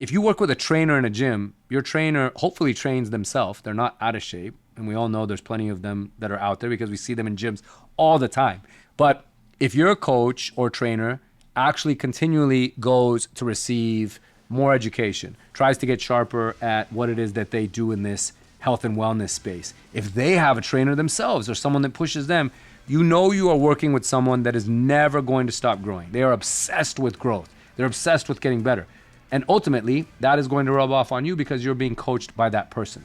If you work with a trainer in a gym, your trainer hopefully trains themselves. They're not out of shape. And we all know there's plenty of them that are out there because we see them in gyms all the time. But if your coach or trainer actually continually goes to receive more education, tries to get sharper at what it is that they do in this health and wellness space, if they have a trainer themselves or someone that pushes them, you know you are working with someone that is never going to stop growing. They are obsessed with growth. They're obsessed with getting better. And ultimately, that is going to rub off on you because you're being coached by that person.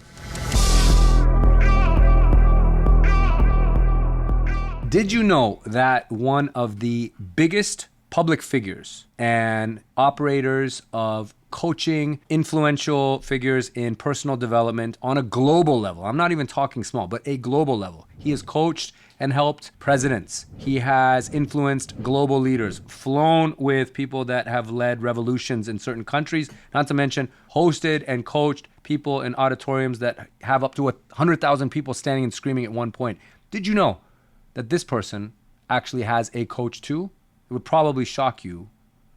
Did you know that one of the biggest public figures and operators of coaching, influential figures in personal development on a global level, I'm not even talking small, but a global level, he has coached and helped presidents. He has influenced global leaders, flown with people that have led revolutions in certain countries, not to mention hosted and coached people in auditoriums that have up to 100,000 people standing and screaming at one point. Did you know that this person actually has a coach too? It would probably shock you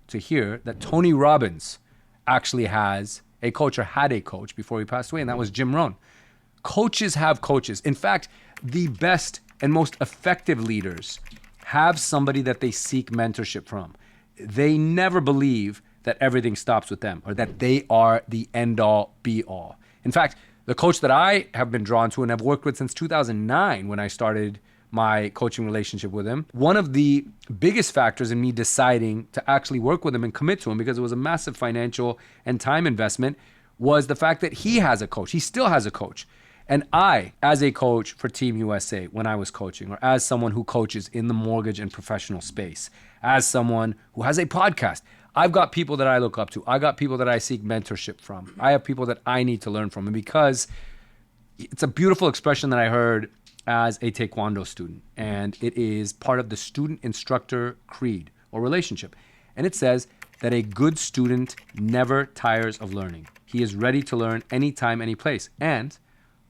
to hear that Tony Robbins actually has a coach or had a coach before he passed away, and that was Jim Rohn. Coaches have coaches. In fact, the best and most effective leaders have somebody that they seek mentorship from. They never believe that everything stops with them or that they are the end all be all. In fact, the coach that I have been drawn to and have worked with since 2009 when I started my coaching relationship with him, one of the biggest factors in me deciding to actually work with him and commit to him, because it was a massive financial and time investment, was the fact that he has a coach. He still has a coach. And I, as a coach for Team USA, when I was coaching, or as someone who coaches in the mortgage and professional space, as someone who has a podcast, I've got people that I look up to. I got people that I seek mentorship from. I have people that I need to learn from. And because it's a beautiful expression that I heard as a Taekwondo student, and it is part of the student-instructor creed or relationship. And it says that a good student never tires of learning. He is ready to learn anytime, any place. And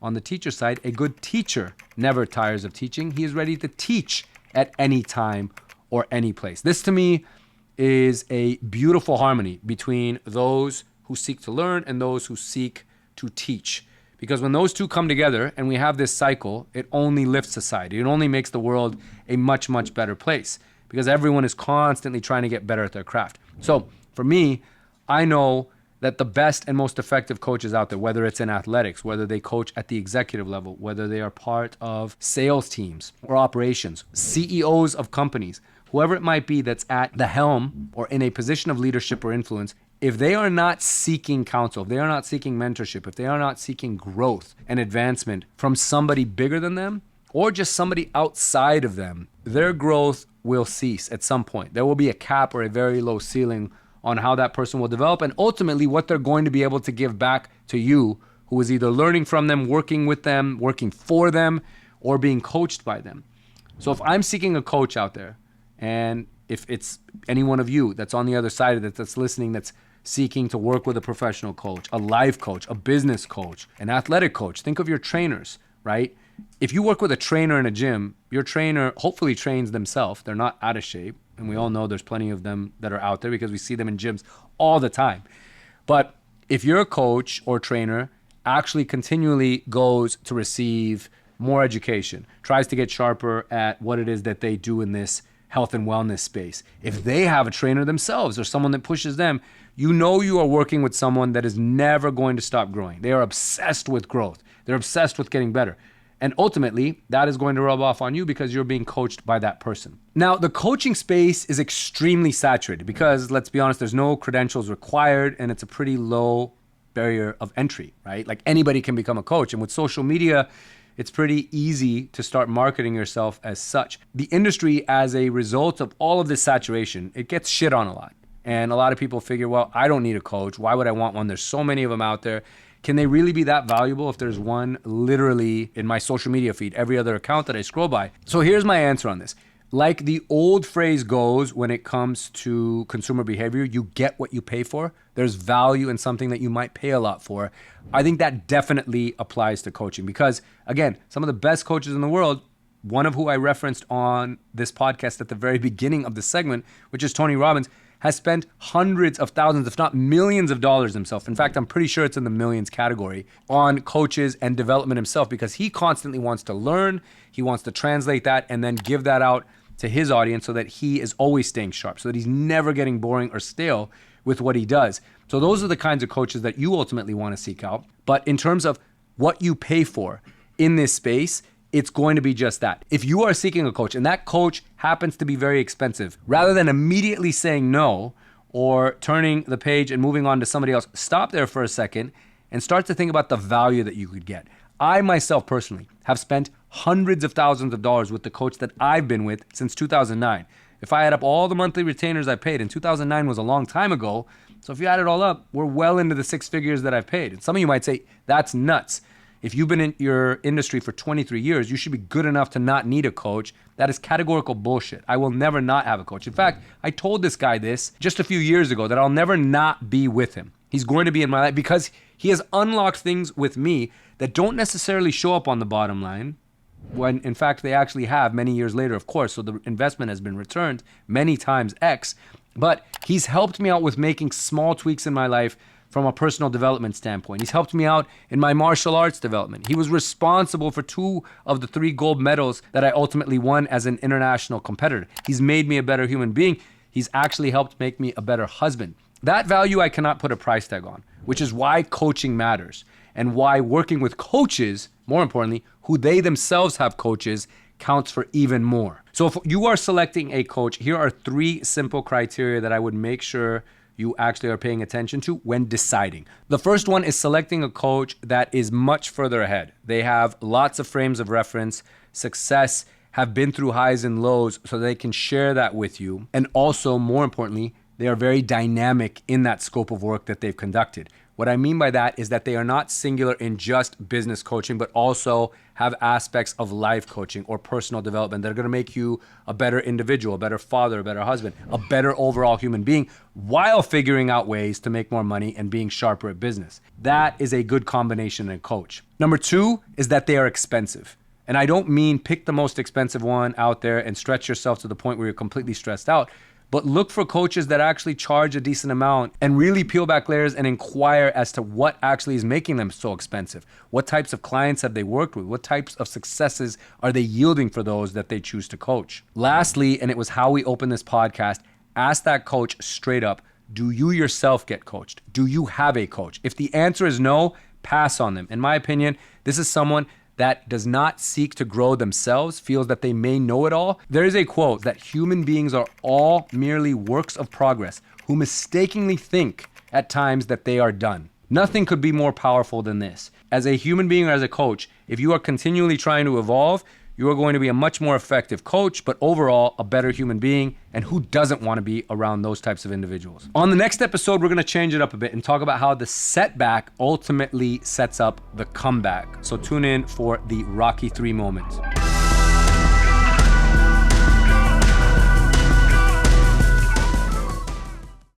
on the teacher side, a good teacher never tires of teaching. He is ready to teach at any time or any place. This to me is a beautiful harmony between those who seek to learn and those who seek to teach. Because when those two come together and we have this cycle, it only lifts society. It only makes the world a much, much better place because everyone is constantly trying to get better at their craft. So for me, I know that the best and most effective coaches out there, whether it's in athletics, whether they coach at the executive level, whether they are part of sales teams or operations, CEOs of companies, whoever it might be that's at the helm or in a position of leadership or influence, if they are not seeking counsel, if they are not seeking mentorship, if they are not seeking growth and advancement from somebody bigger than them or just somebody outside of them, their growth will cease at some point. There will be a cap or a very low ceiling on how that person will develop and ultimately what they're going to be able to give back to you, who is either learning from them, working with them, working for them, or being coached by them. So if I'm seeking a coach out there, and if it's any one of you that's on the other side of it, that's listening, that's seeking to work with a professional coach, a life coach, a business coach, an athletic coach, think of your trainers, right? If you work with a trainer in a gym, your trainer hopefully trains themselves. They're not out of shape. And we all know there's plenty of them that are out there because we see them in gyms all the time. But if your coach or trainer actually continually goes to receive more education, tries to get sharper at what it is that they do in this health and wellness space, if they have a trainer themselves or someone that pushes them, you know you are working with someone that is never going to stop growing. They are obsessed with growth. They're obsessed with getting better. And ultimately, that is going to rub off on you because you're being coached by that person. Now, the coaching space is extremely saturated because, let's be honest, there's no credentials required and it's a pretty low barrier of entry, right? Like anybody can become a coach. And with social media, it's pretty easy to start marketing yourself as such. The industry, as a result of all of this saturation, it gets shit on a lot. And a lot of people figure, well, I don't need a coach. Why would I want one? There's so many of them out there. Can they really be that valuable if there's one literally in my social media feed, every other account that I scroll by? So here's my answer on this. Like the old phrase goes when it comes to consumer behavior, you get what you pay for. There's value in something that you might pay a lot for. I think that definitely applies to coaching because, again, some of the best coaches in the world, one of who I referenced on this podcast at the very beginning of the segment, which is Tony Robbins, has spent hundreds of thousands, if not millions of dollars himself. In fact, I'm pretty sure it's in the millions category on coaches and development himself, because he constantly wants to learn. He wants to translate that and then give that out to his audience so that he is always staying sharp, so that he's never getting boring or stale with what he does. So those are the kinds of coaches that you ultimately want to seek out. But in terms of what you pay for in this space, it's going to be just that. If you are seeking a coach and that coach happens to be very expensive, rather than immediately saying no or turning the page and moving on to somebody else, stop there for a second and start to think about the value that you could get. I myself personally have spent hundreds of thousands of dollars with the coach that I've been with since 2009. If I add up all the monthly retainers I paid, and 2009 was a long time ago, so if you add it all up, we're well into the six figures that I've paid. And some of you might say, that's nuts. If you've been in your industry for 23 years, you should be good enough to not need a coach. That is categorical bullshit. I will never not have a coach. In fact, I told this guy this just a few years ago, that I'll never not be with him. He's going to be in my life because he has unlocked things with me that don't necessarily show up on the bottom line, when in fact they actually have many years later, of course. So the investment has been returned many times X, but he's helped me out with making small tweaks in my life from a personal development standpoint. He's helped me out in my martial arts development. He was responsible for 2 of the 3 gold medals that I ultimately won as an international competitor. He's made me a better human being. He's actually helped make me a better husband. That value I cannot put a price tag on, which is why coaching matters, and why working with coaches, more importantly, who they themselves have coaches, counts for even more. So if you are selecting a coach, here are 3 simple criteria that I would make sure you actually are paying attention to when deciding. The first one is selecting a coach that is much further ahead. They have lots of frames of reference, success, have been through highs and lows, so they can share that with you. And also, more importantly, they are very dynamic in that scope of work that they've conducted. What I mean by that is that they are not singular in just business coaching, but also have aspects of life coaching or personal development that are going to make you a better individual, a better father, a better husband, a better overall human being, while figuring out ways to make more money and being sharper at business. That is a good combination in a coach. Number 2 is that they are expensive. And I don't mean pick the most expensive one out there and stretch yourself to the point where you're completely stressed out, but look for coaches that actually charge a decent amount and really peel back layers and inquire as to what actually is making them so expensive. What types of clients have they worked with? What types of successes are they yielding for those that they choose to coach? Lastly, and it was how we opened this podcast, ask that coach straight up, do you yourself get coached? Do you have a coach? If the answer is no, pass on them. In my opinion, this is someone that does not seek to grow themselves, feels that they may know it all. There is a quote that human beings are all merely works of progress who mistakenly think at times that they are done. Nothing could be more powerful than this. As a human being or as a coach, if you are continually trying to evolve, you are going to be a much more effective coach, but overall a better human being. And who doesn't want to be around those types of individuals? On the next episode, we're going to change it up a bit and talk about how the setback ultimately sets up the comeback. So tune in for the Rocky 3 moment.